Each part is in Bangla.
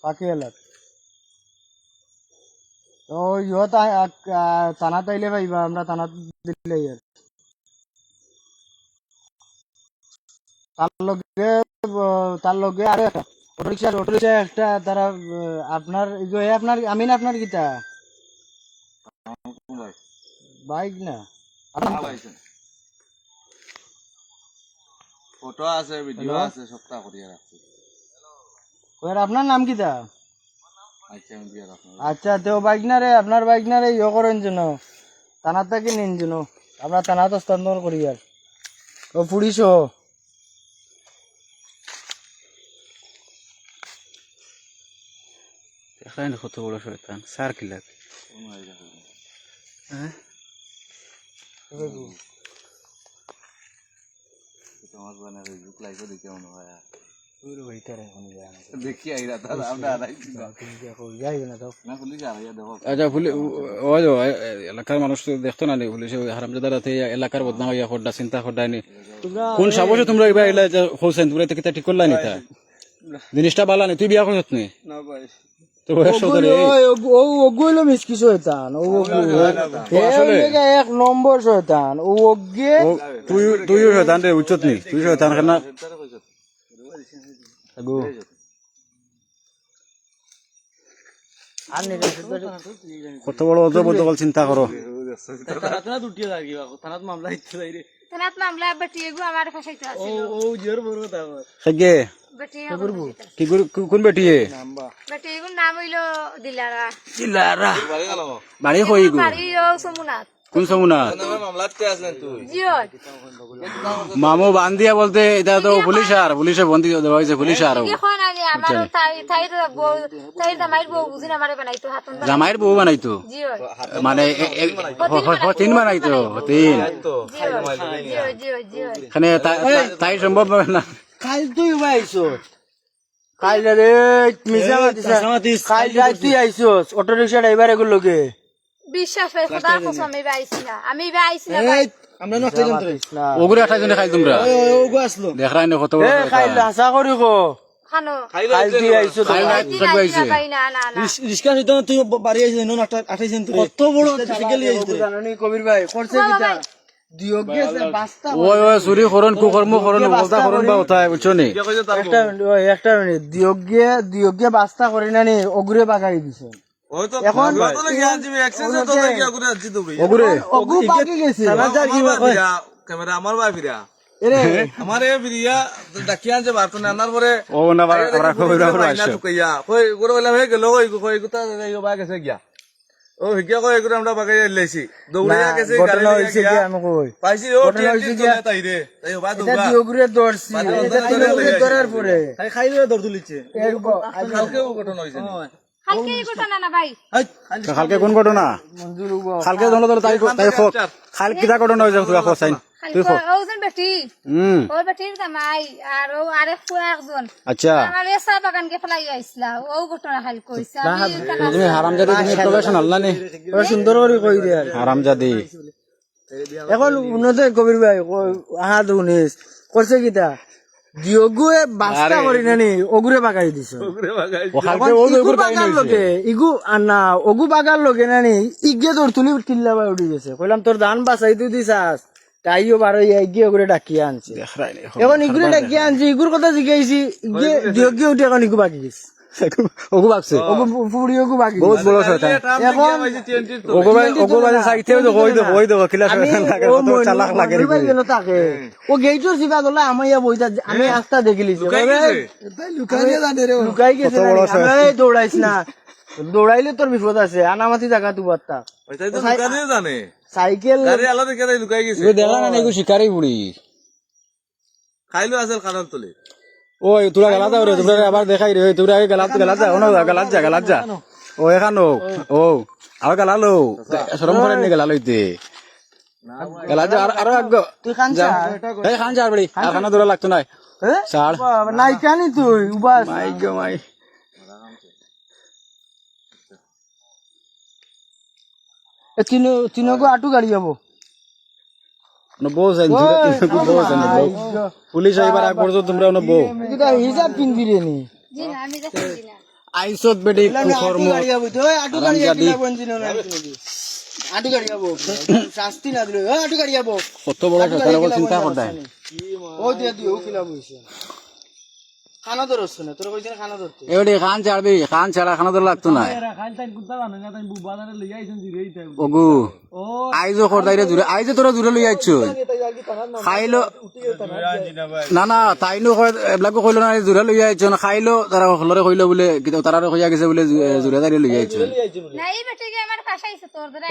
পাখি এলাক তো ইহত থানাত আইলে পাইবা আমরা থানাত দিলে আর তার লগে আরে অটোরিক্সা একটা তারা আপনার আপনার আমি না আপনার গীতা বাইক না ফটো আছে ভিডিও আছে সবটা করিয়া রাখছি আপনার নাম কিতা আচ্ছা আমি দিয়া রাখলাম আচ্ছা তো বাইক না রে আপনার বাইক না রে করেন যেন থানার থেকে নিন যেন আমরা থানাত হস্তান্তর করি আর ও পুলিশ এখানে কত বড় শয়তান সার কিলাক হ্যাঁ তোমার বানার লুক লাইকো দেখে মনে হয় পুরো ওইটারে এখন যায় দেখি আইরা দাদা আমরা আইছি তুমি দেখো যাই না তো না পুলিশ আইয়া দেখো আচ্ছা এলাকার মানুষ তো দেখতো না পুলিশে হারামজাদারাতে এলাকার বদনাম হইয়া খড্ডা চিন্তা খড্ডা নি কোন সাবসে তোমরা এবার এলা হোসেন তোমরা এটা ঠিক করলা নি তা জিনিসটা বালা নি তুই বিয়া করছ নি না ভাই তো বয়স ধরে ওগুলো মিস কি শয়তান ও এক নম্বর শয়তান ও ওগে তুই শয়তান রে উচ্চত নি তুই শয়তান খানা আগো আর নি কত বড় অজব বদল চিন্তা করো থানাত মামলা বেটিয়ে গো আমার ফাঁসাইতে আছিল সেগে বেটিয়ে কি কোন বেটিয়ে বেটিয়ে গো নাম হইলো দিলারা জিলারা বাড়ি হই গো বাড়ি ও সমুনাথ কোন সমুনা তোমার মামলাতে আছেন তুই জিও মামু বান্দিয়া বলতে এটা তো পুলিশে বন্দি দেওয়া হয়েছে পুলিশ আর এখন আনি আমার তাই বউ তাই জামাইর বউ বুঝিন আমারে বানাইতো হাতন জামাইয়ের বউ বানাইতো জিও মানে তিন বানাইতো তিন জিও জিও জিও এখানে তাই সম্ভব না কাল তুই আইছো কাল রে মিছা মাতিস কাল যাই তুই আইছস অটো রিকশা ড্রাইভার এগুলো লগে বিশ্বাস ভাই খোদা কসম আমি আইছি না ভাই আমরা না খাইলাম তো ওগুলো 28 জনে খাই তোমরা ওগো আসলো দেখাই না কত বড় এ খাইল আশা করি গো খানো কাল তুই আইছো তো না না না রিস্কা নিত তুই বাড়ি আইছিস না 28 জন তুই কত বড় সাইকেল আইছিস জানি কবির ভাই করছে কিটা দিয়োগে সে বাস্তা ওই চুরি করন কুকর্ম করন বলতা করন বা উঠায় বুঝছো নি একটা মিনিট দিয়োগে বাস্তা করে না নি ওগুরে বাগাই দিছে ওই তো এখন তো লাগি আনছি এক্সেস তো লাগি করে আনছি তো ভাই ওগুরে ওগু বাকি গেছে সালাজার কি কই ক্যামেরা আমার ভাই ফিরা এরে আমার এ ফিরিয়া ডাকি আনছে বারতনে আনার পরে ও না ওরা কইরা আইনা তো কইয়া কই গোড় বলা হয়ে গেল কই গুতা এই বা গেছে গিয়া ও হিগিয়া কই এগুলো আমরা বাগাই লাইছি দৌড়িয়া গেছে গাড়ি হইছে কি আমি কই পাইছি ও টিএনটি চলে তাই রে তাই বা এটা দুবা দিয়োগরে দর্শি এটা দিয়োগরে দরার পরে খাইলে দৌড় তুলিছে এরকো কালকে ও ঘটনা হইছে কালকে এই ঘটনা না ভাই কালকে কোন ঘটনা মঞ্জুর গো কালকে ধরো তাই খাল কিটা ঘটনা হয়ে যাবে তুই খসাইন তুই খো ওজন বেটি ওই বেটির জামাই আর ও আরেক ফুয়া একজন আচ্ছা আমার এই চা বাগানকে ফেলাই আইসলা ও ঘটনা খাল কইছে তুমি হারামজাদি তুমি প্রফেশনাল না নি সুন্দর করে কই দে হারামজাদি এখন উন্নতে কবির ভাই আহা দুনিস করছে কিটা দিয়োগুয়ে বাস্তা করি নানি ওগুরে বাগাই দিছে ও কালকে ও ওগুর কাহিনী হইছে লগে ইগু আনা ওগু বাগার লগে নানি ইগে তোর তুলি কিল্লা বাই উঠি গেছে কইলাম তোর ধান বাসাই তুই দিছাস তাইও বারো ইগে ওগুরে ডাকিয়ে আনছে এখন ইগুরে ডাকিয়ে আনছে ইগুর কথা জিজ্ঞাসি ইগে দিয়োগে উঠে এখন ইগু বাকি গেছে ওগু বাকছে ওগু ফুড়ি ওগু বাকি বহুত বড় শয়তান এখন ওগু বাজে সাইতে কই দো কিলা শয়তান লাগে কত চালাক লাগে রে গেল তাকে ও গেইটর সিবা দলা আমাইয়া বইতা আমি আস্তা দেখিলিছি লুকাই গেছে আমি দৌড়াইছ না দৌড়াইলে তোর বিপদ আছে আনামাতি জায়গা তু বার্তা ওইটাই তো দোকানে জানে সাইকেল গাড়ি আলো দেখে লুকাই গেছে দেখা না এগু শিকারি বুড়ি খাইলো আসল কারণ তোলে ওই তোরা গালা দাও রে তোরা আবার দেখাই রে তোরা আগে গালাত যা ওনো গালাত যা ও এখানো ও আর গালালো শরম করে নি গালালো ইতে গালা যা আর আগ তুই খান যা এই খান যা বড়ি আর খানা দূরে লাগতো না ছাড় নাই কানি তুই উবাস মাই গো মাই তিনগো আটু গাড়ি যাবো পুলিশ এবার আগ পর্যন্ত তোমরা বউ হিসাব কিনবি রে নি জি না আমি যাচ্ছি না আইসত বেটি কর্ম আটু গাড়ি যাবো আটু গাড়ি যাবো শাস্তি না দিলে আটু গাড়ি যাবো কত বড় সরকার চিন্তা করতে ও দিয়ে তুই ও খিলাম হয়েছে খানা ধরছ না তোর কইছে খানা ধরতে এবারে খান ছাড়বি খান ছাড়া খানা ধর লাগতো না ওগু আইজো খরদাইরে দূরে আইজো তোরা দূরে লই আইছ খাইলো না না তাইনো এবলাকো কইলো না দূরে লই আইছ না খাইলো তারা হলরে কইলো বলে তারা কইয়া গেছে বলে দূরে দাঁড়িয়ে লই আইছ নাই বেটি যে আমার ফাঁসাইছে তোর দ্বারা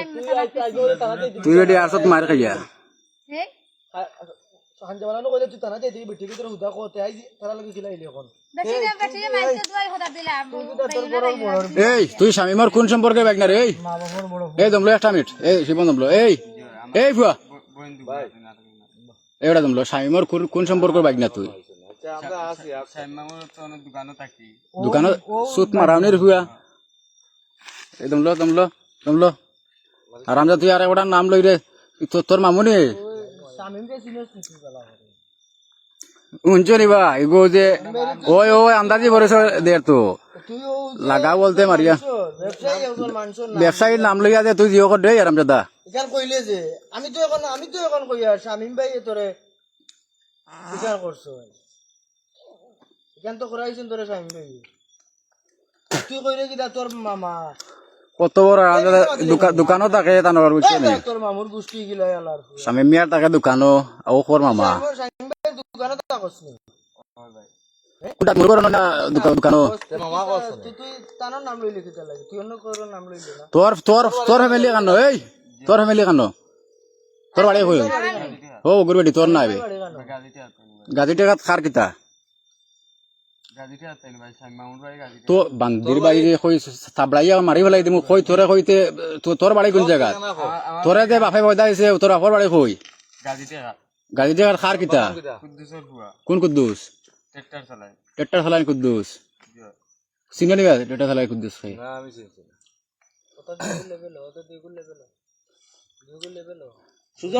আমি তুই বেটি আরছত মার খাইয়া হে হাঞ্জাবালানো কইলে তুই তানা যাইতে বেটি ভিতরে হুদা কোতে আই তারা লাগি খিলাইলি এখন বেটি যে মাইতে দুই হদা দিলাম এই তুই শামিমার কোন সম্পর্কে বাইক না রে এই দমলো একটা মিনিট এই শিবন দমলো এই ফুয়া এইটা দমলো শামিমার কোন সম্পর্কের বাইক না তুই দোকানে সুত মারাওনির ফুয়া এই দমলো আরামদা তুই আর একটা নাম লই রে তোর মামুনি উঞ্চনি বা এগো যে ওই আন্দাজি বরেছ দের তো লাগা বলতে মারিয়া ব্যবসায়ীর নাম লইয়া যে তুই জিও কর দে আরামজাদা এখান কইলে যে আমি তো এখন কই আর শামিম ভাই তোরে বিচার করছো এখান তো করাইছেন তোরে শামিম ভাই তুই কইরে কি তোর মামা কত বড় আরামজাদা দোকানও থাকে তানোর বুঝছো নি তোর মামুর গোষ্ঠী গিলা আলার স্বামী মিয়ার থাকে দোকানও ও কর মামা শামিম ভাই দোকানে তো থাকছনি কোনটা মোর করন না দোকানও তুই তানোর নাম লই লিখিতে লাগে তুই অন্য করর নাম লইলি না তোর ফ্যামিলি কানো এই তোর ফ্যামিলি কানো তোর বাড়ি কই ও গুরবেটি তোর না আইবে গাজী টাকা খার কিতা তো বান্দির বাইরে কই তাবড়াইয়া মারি ফেলাই দিমু কই তোরে কইতে তোর বাড়ি কোন জায়গা তোরে যে বাপে পয়দা হইছে তোর বাপর বাড়ি কই গাজী টাকার খার কিতা কোন কুদ্দুস ট্রাক্টর চালায় কুদ্দুস চিনি নিবা ট্রাক্টর চালায় কুদ্দুস খাই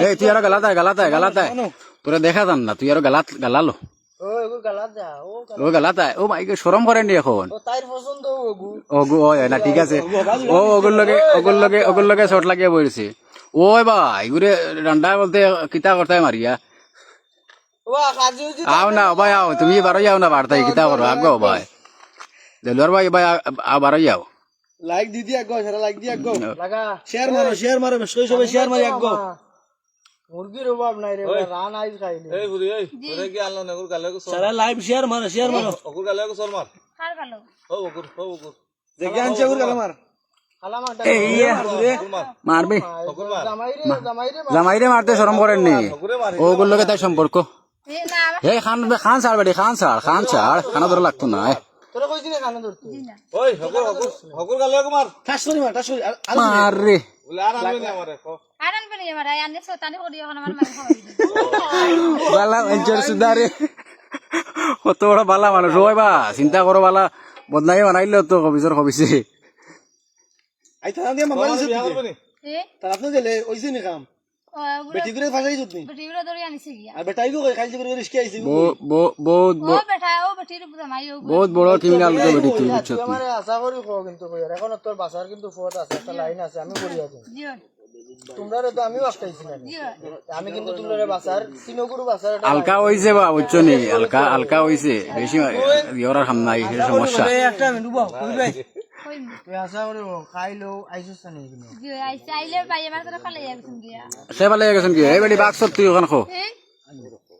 এই তুই আরো গালাতায় তোরা দেখা যান না তুই আরো গালালো ও গালাতায় ও মাইকে শরম করেনি এখন ওগু ওই না ঠিক আছে ও ওগুর লগে শর্ট লাগিয়ে বইছে ওই ভাই ঘুরে রান্ডা বলতে কিতা করতে মারিয়া আও না ভাই আও তুমি বারো যাও না বার্তায় কিতা করো আগে ভাই দেলোয়ার ভাই ভাই বারো যাও লাইক দি দি আগো সারা লাইক দি আগো লাগা শেয়ার মারো সবাই শেয়ার মারি আগো মুরগির অভাব নাই রে রান আইজ খাইলি এই বুড়ি এই তোরে কি আল্লাহ নগর গালে কো সারা লাইভ শেয়ার মারো ওকুর গালে কো সর মার কার ভালো ও ওকুর দেখে আনছে ওকুর গালে মার খালামাটা এই মারবে ওকুর মার জামাইরে মারতে শরম করেননি ওগুর লগে তাই সম্পর্ক এ না এই খান ছাড় বেটি খান ছাড় খানা ধরে লাগতো না তোরা কইছিস না খানা ধরতে ওই ওকুর গালে কো মার ঠাস করি মার রে বলে আর আনবে না আমারে কো আরান বনি আমার আন্নে সোতানি করি এখন আমার মার খাওয়াই বালা এঞ্জর সুদারে কত বড় বালা মানুষ ওই বা চিন্তা করো বালা বদনাই বানাইলো তো কবিছে আই থানা দিয়া মোবাইল বিয়া করবে নি এ তার আপনি গেলে ওইছে নি কাম ও বেটি করে ফাসাই জুতনি বেটি গুলো ধরে আনিছে গিয়া আর বেটাই গো খাইছে করে রিস্কে আইছে বহুত ও বেটা ও বেটির জামাই ও বহুত বড় ক্রিমিনাল তো বেটি তুই বুঝছ তুই আমারে আশা করি কো কিন্তু কই এখন তোর বাসার কিন্তু ফোট আছে একটা লাইন আছে আমি করিয়া দিই জিও তোমরা তো আমিও আটকাইছি না জিও আমি কিন্তু তোমরা বাসার তিনগুরু বাসার আলকা হইছে বা বুঝছ নি আলকা হইছে বেশি ইয়রার হাম নাই এর সমস্যা একটা মিনিট বাও কই ভাই কই তুই আশা করি খাইলো আইছস না এখানে জিও আইলে ভাই আমার তোরা খালে যাইছুন গিয়া সে ভালো গেছেন কি এই বেটি বাক্স তুই ওখান খো এ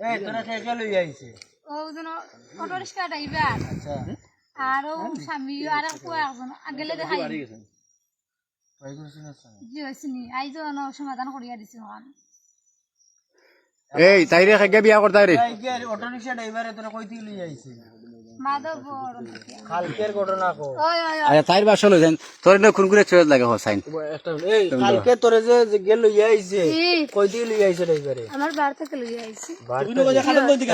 এই তোরা খেয়ে লই আইছে ও জন অটো রিকশা ড্রাইভার আচ্ছা আর ও স্বামী আর কো একজন আগেলে দেখাই ভাই করছিস না জিও সিনি আইজো না সমাধান করিয়া দিছি ওখান এই তাইরে খাগে বিয়া করতাই রে এই যে অটো রিকশা ড্রাইভারে তোরা কই থেকে লই আইছে মাধব বড় কালকের ঘটনা কো ওই ওই আরে তাইর বাসা লই যান তোর না খুন করে চলে লাগে হোসাইন একটা এই কালকে তোরে যে গেল লই আইছে ই কই থেকে লই আইছে ড্রাইভারে আমার বার থেকে লই আইছি তুই না কইয়া খালাম দিকে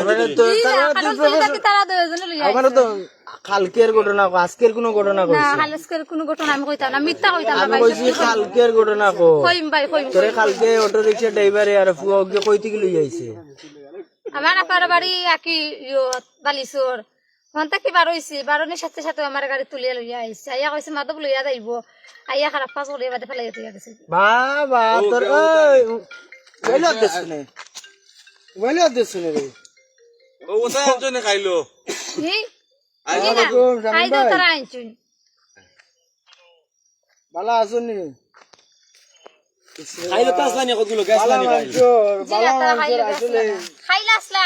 তারা দুজন লই আইছি আমারে তো কালকের ঘটনা কো আজকের কোনো ঘটনা কই না হালস্কের কোনো ঘটনা আমি কইতাম না মিথ্যা কইতাম না আমি ভাই কইছি কালকের ঘটনা কো কইম ভাই কইম তোরে কালকে অটো রিকশা ড্রাইভারে আর ফুয়া কই থেকে লই আইছে আমার আপার বাড়ি একই বালিশোর মনটা কি বার হয়েছে বারণের সাথে সাথে আমার গাড়ি তুলিয়া লইয়া আইছে আইয়া কইছে মাধব লইয়া যাইব আইয়া খারাপ কাজ করে বাদে ফেলাই দিয়ে গেছে বাবা তোর ওইলো দেশনে রে ও কোথায় আনছনে খাইলো কি আলাইকুম আই শামিম তো ভাই তারা আইছুন ভালো আছুনি খাইলে তো আসলানি কতগুলো গ্যাস ভালো লানি খাইলে মানুষের জিনা তারা মানুষের খাইলে আসলে খাইলে আসলে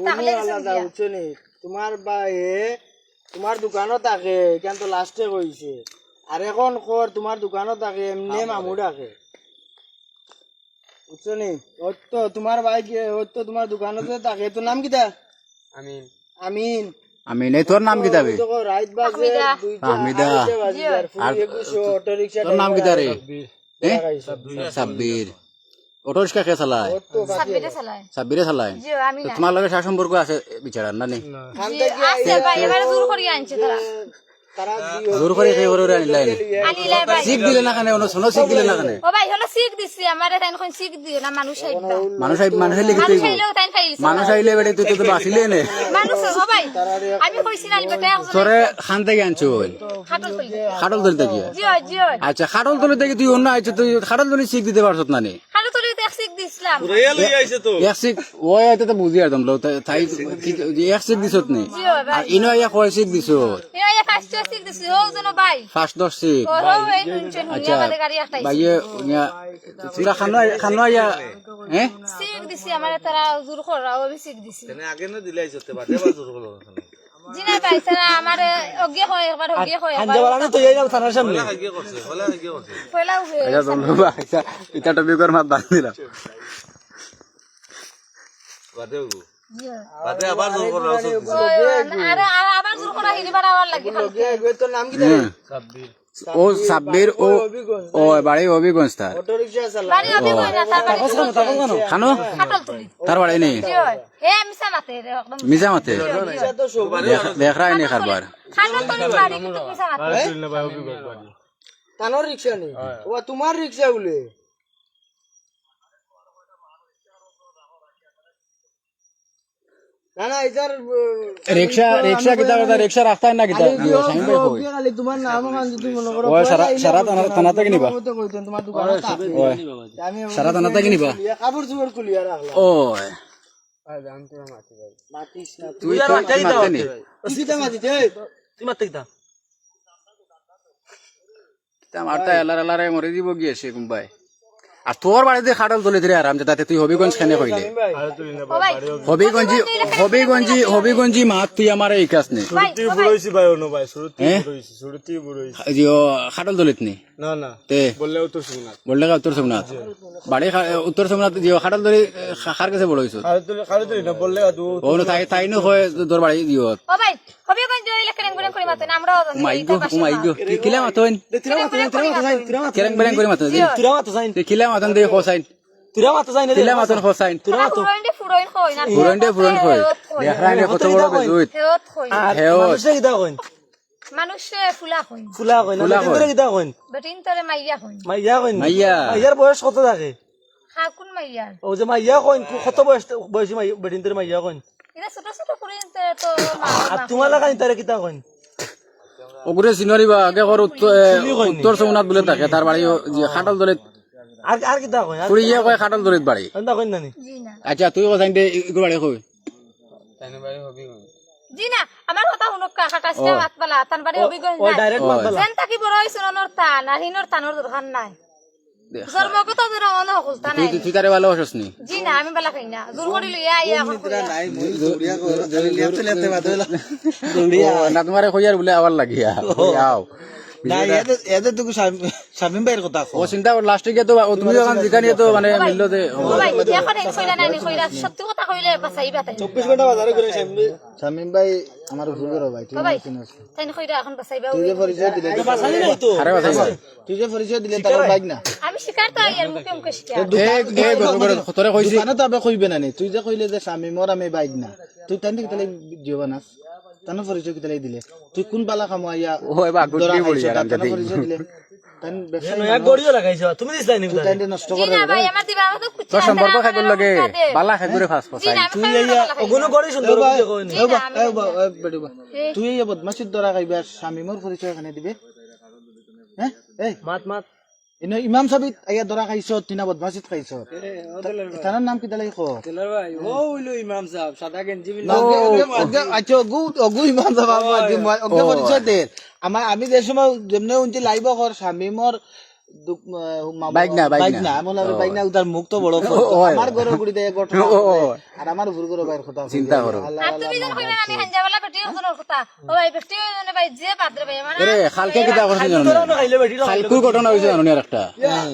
তাহলে আলাদা বুঝছনি তোমার ভাইয়ে তোমার দোকানও থাকে কেন তো লাস্টে কইছে আর এখন কর তোমার দোকানও থাকে এমনি মামু ডাকে বুঝছনি ওই তো তোমার ভাই তো তোমার দোকানতে থাকে তোর নাম কিটা আমিন আমিন আমি নেই তোর নাম কি দাবি তো রাত বাজে আহমিদা। আর অটো রিকশা তোর নাম কি দারে সাব্বির অটো রিক্সা কে চালায় সাববিরে চালায় সাব্বিরে চালায় জিও আমি তো না তোমার লগে সার সম্পর্ক আছে বিচারার না নি আছে ভাই এবারে জোর করি আনছে তারা তারা জোর করে সেই করে আনিলাই আনিলে ভাই শিখ দিলে না খানে অন্য সোনো শিখ দিলে না খানে ও ভাই হলো শিখ দিছি আমারে তাই কোন শিখ দিও না মানুষ আইবা মানুষ লিখে তুই মানুষ আইলেও তাই খাইছে মানুষ আইলে বেড়ে তুই তো বাঁচিলে নে মানুষ ও ভাই আমি কইছি না বেটা একজন তোরে খান থেকে আনছো খাটল তুলি খাটল ধরতে গিয়ে জিও জিও আচ্ছা খাটল তুলে দেখি তুই অন্য আইছো তুই খাটল তুলে শিখ দিতে পারছত না নি খাটল তুলি তো এক শিখ দিছিলাম রেয়া লই আইছে তো এক শিখ ওই আইতে তো বুঝি আরতাম লো তাই এক শিখ দিছত নি জিও আর ভাই ইনো ইয়া কয় শিখ দিছো ইয়া ফার্স্ট শিখ দিছি ও জন ভাই ফার্স্ট দশ শিখ ও হো এই নুনচন আচ্ছা হুনিয়া বাদে গাড়ি একটাই ভাইয়ে তোরা খানো ইয়া হ্যাঁ শিখ দিছি আমারে তারা জোর করা ও শিখ দিছি তেনে আগে না দিলে আইছে তে বাদে বাদ জোর হলো জিনা ভাই তারা আমারে অজ্ঞে হয় একবার অজ্ঞে হয় আনতে পারা না তো এই নাম থানার সামনে হলা কি করছে হলা কি করছে পয়লা উঠে আচ্ছা তোমরা আচ্ছা এটা টপিকের মাত বাদ দিলাম বাদে গো জিও বাদে আবার জোর করে রাখছ আরে আবার জোর করা হিরি বাড়া আবার লাগে তোর নাম কি ও সাব্বির ও ও বাড়ি হবিগঞ্জ তার অটো রিকশা চালা বাড়ি হবে কই না তার বাড়ি খানো খাটল তুলি তার বাড়ি নেই জিও হে মিছা মাতে রে একদম মিজা মাতে তো সব দেখ রায় নি খারবার খাটল তুলি বাড়ি কিন্তু মিছা মাতে তানোর রিকশা নেই ও তোমার রিকশা বলে না না ইজার রিক্সা কিতা কথা রিক্সা রাস্তা না কিতা সাইন ভাই কই খালি তোমার নাম কান যদি মনে করো ওই সারা থানা থেকে নিবা তো কইতেন তোমার দোকান ওই আমি সারা থানা থেকে নিবা কাপড় চোপড় খুলিয়া রাখলাম ওই মাতিস না তুই তো মারতে নি কিটা মাতিতে তুই মারতে কিতা তা মারটা এলারে মরে দিব গিয়েছে কুম্বাই আর তোর বাড়িতে খাটল তুলে দিলে আরাম তাতে তুই হবিগঞ্জ খানে কইলে ও ভাই হবিগঞ্জি মাত তুই আমার এই কাজ নেই ভাই বুড়াইছি ভাই অন্য ভাই শুরুতে হ্যাঁ? বুড়াইছি শুরুতে বুড়াইছি খাটল তুলিত নি না না তে বললেও তো শুনা বললে উত্তর সোমনাথ বাড়ি উত্তর সোমনাথ খাটল ধরে খার কাছে বড় হইছো খালি তুই না বললে তো ও তাই নো হয় তোর বাড়ি দিও ও ভাই হবে কোন জয় লেখেন গুণ করে মাতে আমরাও জানি মাইগো কিলা মাতন তিরা মাথা কেরেং বেরেং করে মাতন যাই কিলা মাতন দে হোসাইন তিরা মাথা যাই না কিলা মাতন হোসাইন ফুরইন কই না ফুরন কই দেখরাই কত বড় বেজুত হেওত কই হেও মানুষে কিতা কইন মানুষ ফুলা কই ফুলা কইন না ফুলা কইন। তিরা কিতা কইন বেটিন তরে মাইয়া কই মাইয়া কইন মাইয়া। মাইয়ার বয়স কত থাকে হা কোন মাইয়া ও যে মাইয়া কইন কত বয়সী মাইয়া বেটিন তোর মাইয়া কইন এটা ছোট ছোট ফুরিন তো আর তোমার লাগা তারে কিতা কইন ওগুরে সিনারি বা আগে কর উত্তর সোমনাথ বলে থাকে তার বাড়ি খাটল দলে আর কিতা কইন আর পুরিয়ে কয় খাটল দলিত বাড়ি আন্দা কইন নানি জি না আচ্ছা তুই হোসাইন দে ইগুর বাড়ি কই জি না আমার কথা শুনক কাকাটা মাতবালা তান বাড়ি অভিগঞ্জ ও নাই ডাইরেক্ট মারবালা সেন তাকি বড় হইছ নর টান আর হিনর টানর দরকার নাই জন্মগত দূর অন হকুলতা নাই তুই তারে ভালো হসস নি জি না আমি বালা খাই না জোর করি লইয়া আইয়া এখন না তোমারে কইয়ার বলে আবার লাগিয়া আও শামিম ভাইয়ের কথা ও চিন্তা লাস্টে গিয়ে তো তুমি যখন জিকানি তো মানে মিলল যে ও ভাই এখন এই কইলা নাই কইলা সত্যি কথা কইলে বাঁচাইবা তাই 24 ঘন্টা বাজারে করে শামিম ভাই আমার ভুল করো ভাই ও ভাই তাই কইরা এখন বাঁচাইবা তুই যে পরিচয় দিলে বাসানি নাই তো আরে কথা তুই যে পরিচয় দিলে তার বাইক না আমি শিকার তো আইয়ার মুখে মুখে শিকার তোরে কইছি দোকানে তো আবে কইবে না নি তুই যে কইলে যে শামিমর আমি বাইক না তুই তাই নাকি তাহলে জীবনাস তানো পরিচয় কি তাহলে দিলে তুই কোন বালা কামাইয়া ও এবা গুড্ডি বলি আর আমি পরিচয় দিলে তাই ব্যবসা এক গড়িও লাগাইছো তুমি দিছলাই নি তাই নষ্ট জি না ভাই আমার দিবা আমার তো কুচি তোর সম্পর্ক খাইগুলো লাগে বালা খাইগুলো ফাঁস জি না আমি ওগুলো গড়ি সুন্দর বুঝে কই নি তুই এই বদমাশির দ্বারা খাইবা স্বামীমর পরিচয় এখানে দিবে হ্যাঁ এই মাত মাত ইনো ইমাম সাবিত আইয়া দরা খাইছ তিনা বদমাশিত খাইছ তার নাম কি দালাই কো আচ্ছা অগু ইমাম সাহেব অগু পরিচয় দে আমার আমি যে সময় যেমনে উনতি লাইব কর শামিমর বাইকনা বাইকনা উদার মুখ তো বড় আমার ঘর গুড়ি দেয় ঘটনা আর আমার ভুল করে বাইর কথা চিন্তা করো আর তুমি যখন কইরা আমি হাঞ্জাওয়ালা বেটি ওজনের কথা ও ভাই বেটি ওজনে ভাই যে পাত্রে ভাই আমার এরে খালকে কিতা করছিস জানো না খাইলে বেটি খালকু ঘটনা হইছে জানো না একটা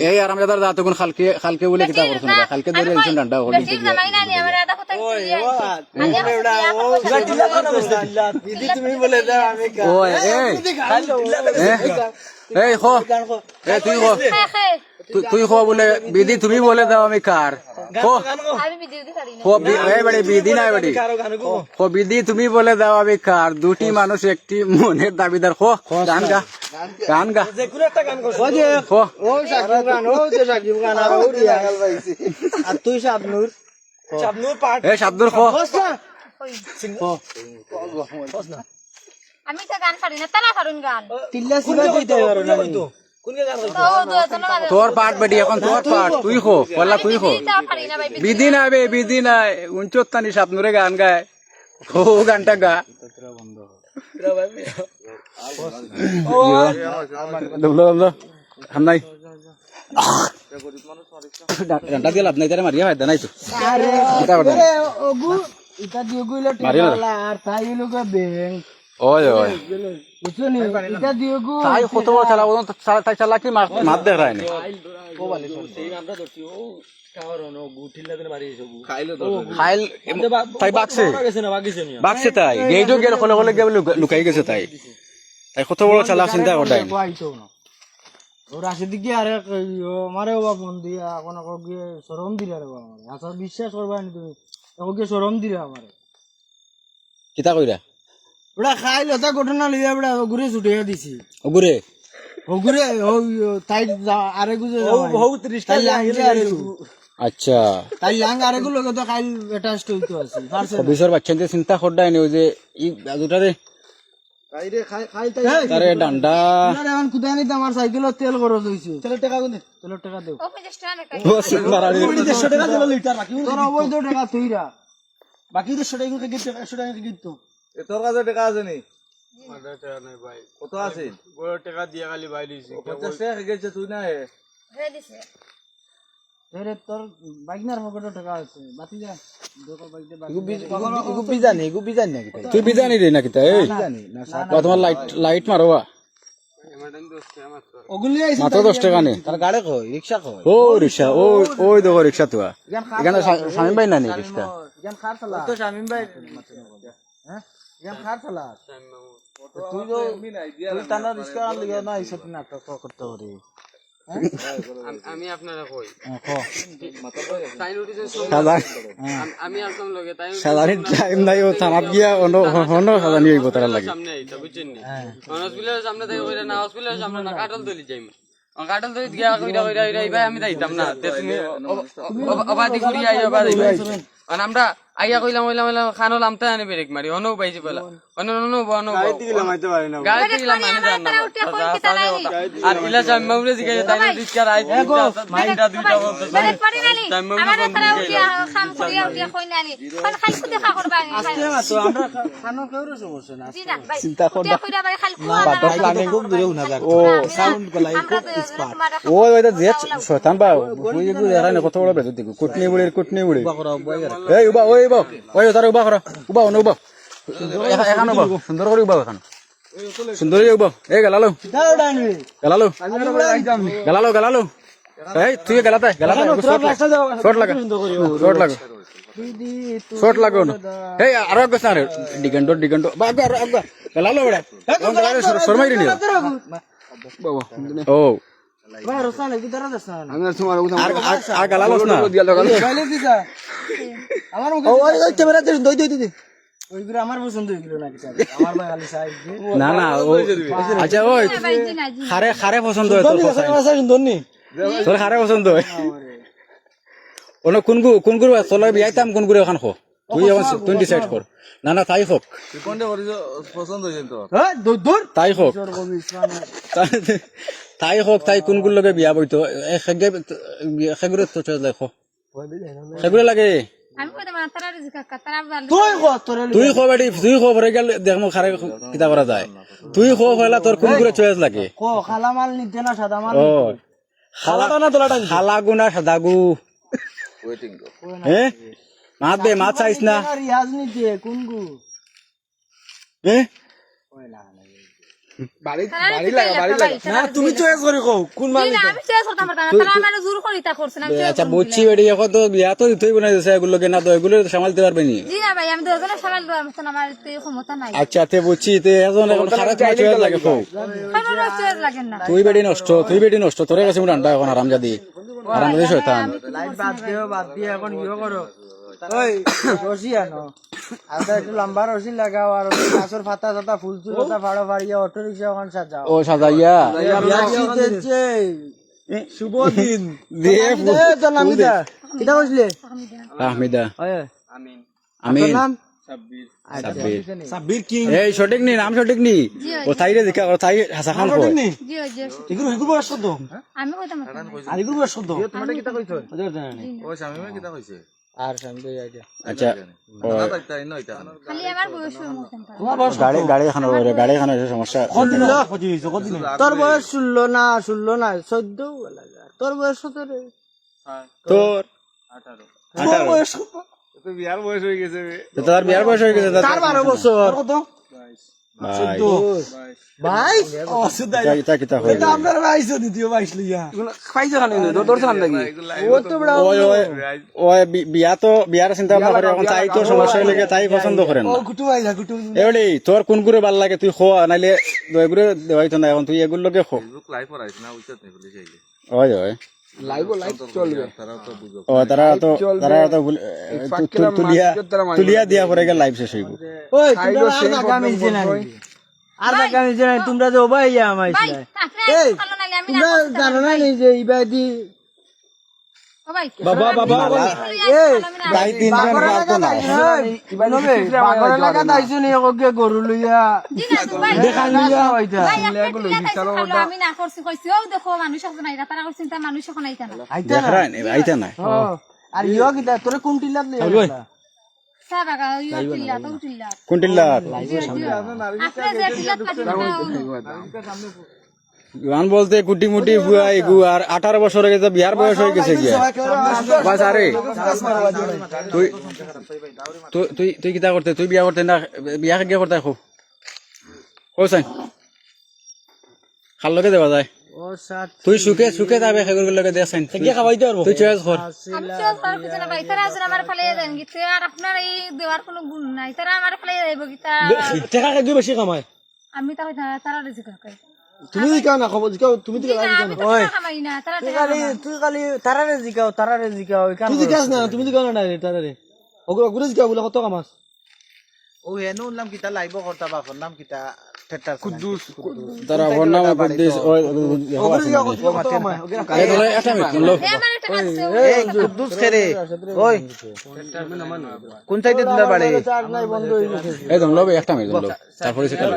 এই আরামজাদার দাঁত কোন খালকে খালকে বলে কিতা করছিস না খালকে ধরে আইছেন ডান্ডা হলি বেটি জামাই না নি আমার আদা কথা কি দিদি তুমি বলে দাও আমি ও এই খো এই তুই খো বলে বিধি তুমি বলে দাও আমি কার খো আমি ভিডিও দি পারি না খো এই বড়ি বিধি না বড়ি খো বিধি তুমি বলে দাও আমি কার দুটি মানুষ একটি মনের দাবিদার খো গান গা যে কোন একটা গান করছ খো ও সাকিব খান ও যে সাকিব খান আর ও রিয়া গাল পাইছি আর তুই শাবনুর শাবনুর পাট এই শাব্দুর খো আমি তো গান পারি না তারা পারুন গান তিল্লা সিবা দিতে পারো না কোন গান করছ তো দুজন মাঝে তোর পাট বেটি এখন তোর পাট তুই খো পল্লা তুই খো তা পারি না ভাই বিধি না বে বিধি নাই উনচত্তানি শাবনুরে গান গায় ও গানটা গা নাই গানটা দিয়ে লাভ নাই তারা মারিয়া ফায়দা নাই তো আরে ওগু ইটা দিও গইলা টিলা আর তাই লোকে ব্যাংক ওই ওই বুঝছনি ইটা দিও গু তাই কত বড় চালা বলুন তাই চালা কি মাত দেখ রায় ও বলে সেই আমরা ধরছি ও কাওর নো গুঠিলা দিন মারিছো খাইলো তো খাইল তাই বাকছে গেছে না বাকিছে মিয়া বাকছে তাই গেইটো গেল খলে খলে গেল লুকাই গেছে তাই তাই কত বড় চালা চিন্তা করতাই আইতো না ও রাশিদ কি আরে আমারে বাবা মন দিয়া কোন গিয়ে শরম দিলা রে বাবা আমারে আচ্ছা বিশ্বাস করবা নি তুমি ওকে শরম দিলা আমারে কিতা কইরা ওটা খাইল তা ঘটনা লইয়া বড়া ওগুরে ছুটিয়া দিছি ওগুরে ওগুরে ও তাই আরে গুজে ও বহুত রিস্তা আচ্ছা তাই লাং আরে গুলো তো খাইল অ্যাটাচড হইতো আছে পারছে অফিসার বাচ্চাদের চিন্তা করদাই নি ওই যে ই দুটারে খাইরে খাই তারে ডান্ডা না এখন কুদানি তো আমার সাইকেলত তেল খরচ হইছে তেলের টাকা কোনে তেলের টাকা দেও ও 50 টাকা নাকি 150 টাকা দিল লিটার বাকি তোর অবৈধ টাকা তুইরা বাকি 100 টাকা কি 100 টাকা কি তো এ তোর কাছে টাকা আছে নি কত আছে বড় টাকা দিয়া খালি বাই দিছি 50 টাকা গেছে তুই না রে দিছে রে তোর বাইকনার পকেটে টাকা আছে বাতি যা দোকান বাইতে বাকি এগু বিজানি নাকি তাই তুই বিজানি রে না কিতা এই জানি না বা তোমার লাইট মারবা ওগুলি আইছে মাত্র 10 টাকা নে তার গাড়ি কই রিকশা কই ও রিক্সা ওই দেখো রিক্সা তো এখানে স্বামী ভাই না নি রিক্সা ইয়ান খার চালা তো শামিম ভাই হ্যাঁ ইয়ান খার চালা তুই তো তুই টানা রিকশা আর লিয়া না এইসব নাটক করতে পারি আমি আপনারা কই আমি আসলাম লগে তাই সাধারণ টাইম নাই ও থানাত গিয়া হনো সাজানি হইব তারা লাগে সামনে আইতা বুঝছেন নি হসপিটালের সামনে থেকে কইরা না হসপিটালের সামনে না কাটল দলি যাইম কাটল দলি গিয়া কইরা ভাই আমি যাইতাম না তে তুমি অবাদি ঘুরি আইয়া বাদি আর আমরা আইয়া কইলাম খানো লামতে আনি ব্রেক মারি হনো বাইজি পেলা হনো গাড়ি দিলাম আইতে পারি না গাড়ি দিলাম মানে জান না আর ইলা জামাউরে জিগাই তাই রিক্সা রাই মাইন্ডা দুইটা বলতে মানে পারি নালি আমার তারা উঠিয়া খাম করিয়া উঠিয়া কই নালি কোন খাইতে দেখা করবা নি আজকে তো আমরা খানো কেউরে সমস্যা না জি না ভাই চিন্তা কইরা ভাই খালি কুয়া না প্ল্যানিং খুব দূরে উনা যাক ও সাউন্ড গলাই খুব স্পার্ট ওই ওইটা যে শয়তান বা ওই যে এরা না কত বড় বেজত দিগু কুটনি বুড়ি এই উবা ওই তার উবা করা উবা এখন উবা সুন্দর করে উবা এখন সুন্দর উবা এই গেলালো এই তুই গেলাতে শর্ট লাগো না এই আরো গছ না রে ডিগন্ডো বা আগা গেলালো বড়া শর্মাই রে নিও বাবা ও ভাই রসালে কি দরা দসনা আর গেলালোস না গাইলে দিছা আমার মুখে ওই ক্যামেরা দে দই ওইগুলো আমার পছন্দ হইগুলো নাকি আমার ভাই খালি চাই না না ও আচ্ছা ওই খারে খারে পছন্দ হয় তোর তোর খারে পছন্দ হয় অন্য কোন গুরু চলে বিয়াইতাম কোন গুরু এখন খো তুই এখন তুই ডিসাইড কর না না তাই হোক তুই কোনটা করিস পছন্দ হয়েছে তোর হ্যাঁ দূর তাই হোক তাই হোক তাই কোন গুর লগে বিয়া বইতো সেগুলো তো চলে দেখো সেগুলো লাগে আমি কইতাম না তারা রিজিকা তারা ভালো তুই কত তোর তুই খো বাড়ি তুই খো ভরে গেল দেখমো খারে কিতা করা যায় তুই খো হইলা তোর কোন গুলো চয়েস লাগে কো খালা মাল নিতে না সাদা মাল ও খালা না তোলা খালা গুনা সাদাগু ওয়েটিং হ্যাঁ মাত দে মাত চাইছ না রিয়াজ নিতে কোন গু হ্যাঁ বাড়ি লাগা না তুমি চয়েস করে কও কোন মাল না আমি চেষ্টা করতাম না তারা আমার জোর করি তা করছ না আচ্ছা বুঝছি বেড়ি এখন তো বিয়া তো দিতেই বলে দিছে এগুলো না তো এগুলো সামালতে পারবে নি জি না ভাই আমি দুজনে সামাল দেব আমার তো ক্ষমতা নাই আচ্ছা তে বুঝছি তে এখন খারাপ তোমার চয়েস লাগে কও খানো চেয়ে লাগেন না তুই বেডি নষ্ট তোর কাছে মুড় আন্ডা এখন আরামজাদি শয়তান লাইট বাদ দিয়ে এখন ইয়ে করো ওই রশি আনো আর একটু লম্বা রশি লাগাও আর গাছের পাতা চাতা ফুল চুল পাতা ফাড়ো ফাড়িয়ে অটো রিক্সা ওখান সাজাও ও সাজাইয়া শুভ দিন দিয়ে তোর নাম কিটা কিটা কইছিলে আহমেদা আমিন আমিন নাম সাব্বির সাব্বির কিং এই সঠিক নি নাম সঠিক নি ও তাইরে দেখা ও তাই হাসা খান কয় জি জি এগুলো এগুলো বয়স কত আমি কইতাম আর এগুলো বয়স কত তোমারে কিটা কইছো ও শামিমে কিটা কইছে আর সামনে আইডিয়া আচ্ছা না তাই নয় তা খালি আমার বয়স মতন গাড়ি খানো সমস্যা তোর বয়স 16 না 14 তোর বয়স কত রে তোর 18 বয়স তো বিয়ার বয়স হয়ে গেছে তার বিয়ার বয়স হয়ে গেছে তার 12 বছর কত ভাই কিতা কিতা হয় আপনার আইছো দ্বিতীয় 22 লইয়া খাইছে খানি দৌড়ছিলাম নাকি ও তো বড় ওই বিয়ার চিন্তা ভাবনা করে এখন তাই তোর সমস্যা লেগে তাই পছন্দ করেন না কুটু আইলা কুটু এবারে তোর কোন গুলো ভাল লাগে তুই খো নাইলে দয়গুলো দেওয়াইতো না এখন তুই এগুলো লগে খো ফেসবুক লাইভ পড়াইছ না উচিত নেই বলে চাইলে ওই ওই লাইভ চলবে তারা তো বুঝো ও তারা তো তুলিয়া দিয়া পরে গেল লাইভ শেষ হইব ওই তোমরা আর না কামিছে না আর না কামিছে না তোমরা যে ওবাই আমাইছিলা আপনি এই ভালো নালে আমি তোমরা জানো না নি যে ইবাদি ও ভাই বাবা এই তাই তিনজন পারতো না বাগর লাগা দাইছো নি ওকে গরু লইয়া জি না ভাই দেখা লইয়া হইতা ভাই আমি না করছি কইছি ও দেখো মানুষ এখন আইরা তারা কইছেন তা মানুষ এখন আইতা না আইতা না দেখরাই আইতা না আর ইয়া কিটা তোরে কোন টিলাত লইয়া সাবাগা ইয়া টিল্লা তো টিল্লা কোন টিল্লা আপনি যে টিল্লা গান বলতে কুটি মুটি বুয়া এগু আর 18 বছর হয়ে গেছে বিয়ার বয়স হয়ে গেছে গিয়া বাস আরে তুই তুই তুই কিতা করতে তুই বিয়া করতে না বিয়া গিয়া করতে খো কইছেন খাল লগে দেওয়া যায় ও সাত তুই সুখে যাবে সেগুলো লগে দেছেন কি খাওয়াইতে পারবো তুই চয়েস কর আমি তো আর কিছু না ভাই তারা আসলে আমার ফলে দেন গিতে আর আপনার এই দেওয়ার কোনো গুণ নাই তারা আমার ফলে যাইব গিতা টাকা খাইতে বেশি কামায় আমি তো তারা রিজিক খাই তুমি দিকাও না খবর দিকাও তুমি দিকাও আমি তো টাকা কামাই না তারা টাকা তুই খালি তারারে জিকাও তুই জিকাস না তুমি দিকাও না তারারে ওগুলো জিকাও বলে কত কামাস ও হেনো নাম কিতা লাইব করতা বাপর নাম কিতা ঠেটার কুদ্দুস তারা বর্ণাম কুদ্দুস ওগুলো জিকাও কত কামায় একটা মিনিট লো আমার টাকা আছে এই কুদ্দুস খেরে ওই কোন সাইডে দিলা বাড়ি চার্জ নাই বন্ধ হই গেছে এই দম লো একটা মিনিট লো তারপরে সেটা লো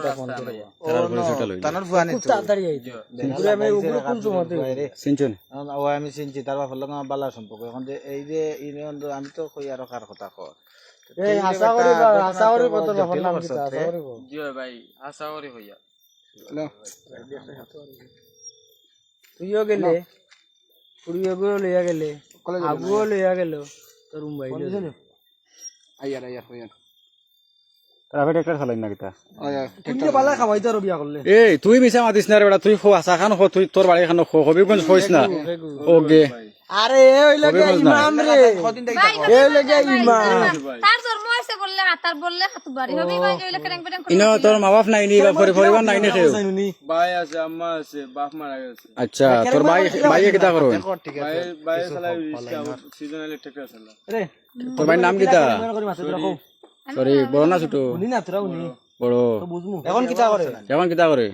তারপরে সেটা লো তানার ফুয়ানি তো তাড়াতাড়ি আইছো পুরো আমি ওগুলো কোন সময়তে সিনচন ও আমি চিনছি তার বাপের লগে আমার বালা সম্পর্ক এখন যে এই যে ইউনিয়ন আমি তো কই আর কার কথা কর এই হাসাওরি কত বাপের নাম কি হাসাওরি জি ভাই আশা করি হইয়া তুইও গেলে পুরিও গুলো লইয়া গেলে আগুও লইয়া গেল তোর মুম্বাই আইয়ার হইয়া প্রাইভেট একটা খালাই না কিতা তুমি বালা খাওয়াইতে আর বিয়া করলে এই তুই মিছা মাতিস না রে বেটা তুই খো আশা খান খো তুই তোর বাড়ি খান খো হবিগঞ্জ কইস না ওকে আরে এই লাগে ইমাম রে এই লাগে ইমাম তার জন্ম হইছে বললে হাতার বললে হাতু বাড়ি হবে ভাই জইলে কেন কেন ইনো তোর মা বাপ নাই নি বা পরিবার নাই নি কেউ ভাই আছে আম্মা আছে বাপ মারা গেছে আচ্ছা তোর ভাইয়ে কিতা করো ভাই চালাই রিস্কা সিজনালি ঠেকা চালা রে তোর ভাইয়ের নাম কিতা সরি বড় না ছোট উনি না তোরা উনি বড় এখন কিতা করে এখন কিতা করে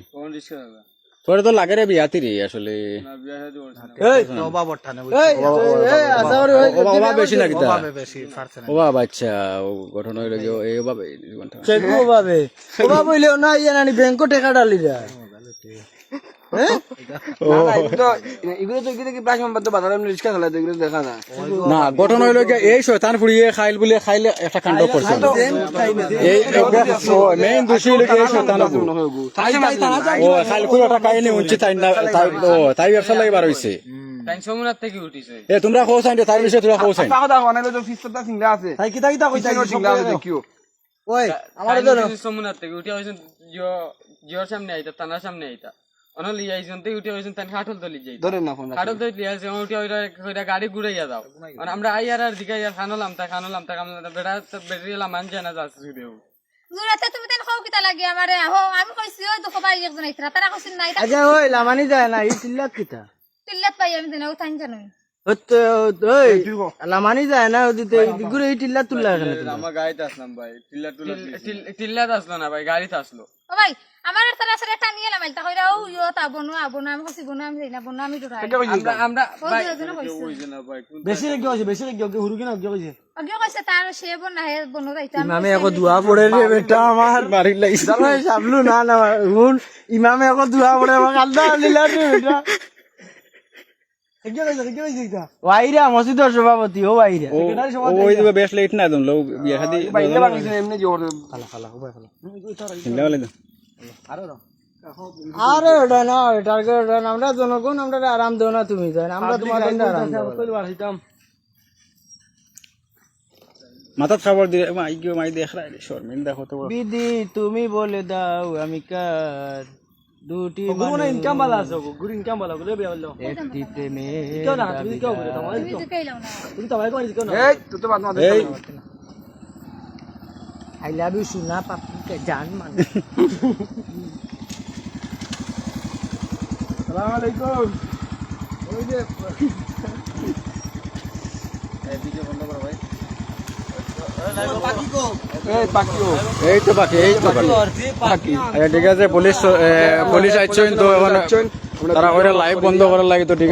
তোর তো লাগে রে বিয়াতি রে আসলে এই আশা করি ওবা বেশি না কিতা ওবা বাচ্চা ও গঠন হইল গিয়ে এই ওবা জীবনটা চেকবো ভাবে ওবা বইলেও না ইয়া নানি ব্যাংক টাকা ডালি যা না গঠন হইল গিয়ে এই শয়তান ফুড়িয়ে খাইল বলে খাইলে একটা কাণ্ড করছে এই মেইন দোষী হইল গিয়ে এই শয়তান ও খাইল করে একটা কাহিনী উঞ্চি তাই না তাই ব্যবসা লাগে বার হইছে তাই সমুনার থেকে উঠিছে এ তোমরা খোসাইন তার বিষয়ে তোমরা খোসাইন তাই কিতা কিতা কইতা ওই আমার সমুনার থেকে উঠে হয়েছেন জিওর সামনে আইতা থানার সামনে আইতা অনলি আইছেন তে উঠে হয়েছেন তাই খাটল দলি যাই খাটল দলি লিয়াছে উঠে ওইটা গাড়ি ঘুরাইয়া দাও আর আমরা আইয়ার আর দিকে খানলাম তা বেড়া বেরিয়েলাম মানছে না যাচ্ছে দেও জুরাতে তুমি তেন খাও কিতা লাগে আমারে হো আমি কইছি ওই দুঃখ বাড়ি একজন আইতরা তারা কইছেন নাই আচ্ছা ওই লামানি যায় না এই চিল্লাত কিতা টিল্লাত পাই আমি দেনা উঠাইন জানো ওই লামানি যায় না ওদিতে গুরে এই টিল্লাত তুললা এখানে আমার গাড়িতে আসলাম ভাই টিল্লাত আসলো না ভাই গাড়িতে আসলো ও ভাই আমার তারা সারা টানিয়ে লামাইল তা কইরা ও ইয়ো তা বনো আবনো আমি কইছি বনো আমি যাইনা বনো আমি দরাই আমরা ওই দুজন কইছে বেশি রেগে আছে বেশি রেগে হুরু কিনা অজ্ঞ কইছে আগে কইছে তার সে বন না হে বনো যাইতা ইমামে একো দুয়া পড়ে রে বেটা আমার মারিল লাগিছে জানো সাবলু না না হুন ইমামে একো দুয়া পড়ে আমার কালদা লিলা রে বেটা ওয়াইরা মসজিদের সভাপতি ও ওয়াইরা ওই দিবে বেশ লেট না একদম লোক বিয়া শাদি চিন্তা করলে তো আরে ওটা না টার্গেট আমরা জনগণ আমরা আরাম দেও না তুমি জান আমরা তোমার আরাম দেব মাথাত খাবার দিয়ে মাই গিয়ে মাই দেখ রে শর্মিন্দা হতে বড় বিধি তুমি বলে দাও আমি কার দুটি ইনকাম বালা আছে গুড ইনকাম বালা বলে বিয়া বললো একটি প্রেমে কেউ না তুমি কেউ বলে তোমার তুমি তো কইলাও না তুমি তো ভাই কই কেউ না এই তুই তো বাদ মা এই আই লাভ ইউ সোনা পাপি কে জান মান আসসালামু আলাইকুম ওই যে এই ভিডিও বন্ধ করো ভাই এই তো বাকি ঠিক আছে পুলিশ আইছেন তো এখন তারা ওরা লাইভ বন্ধ করার লাগে তো ঠিক আছে।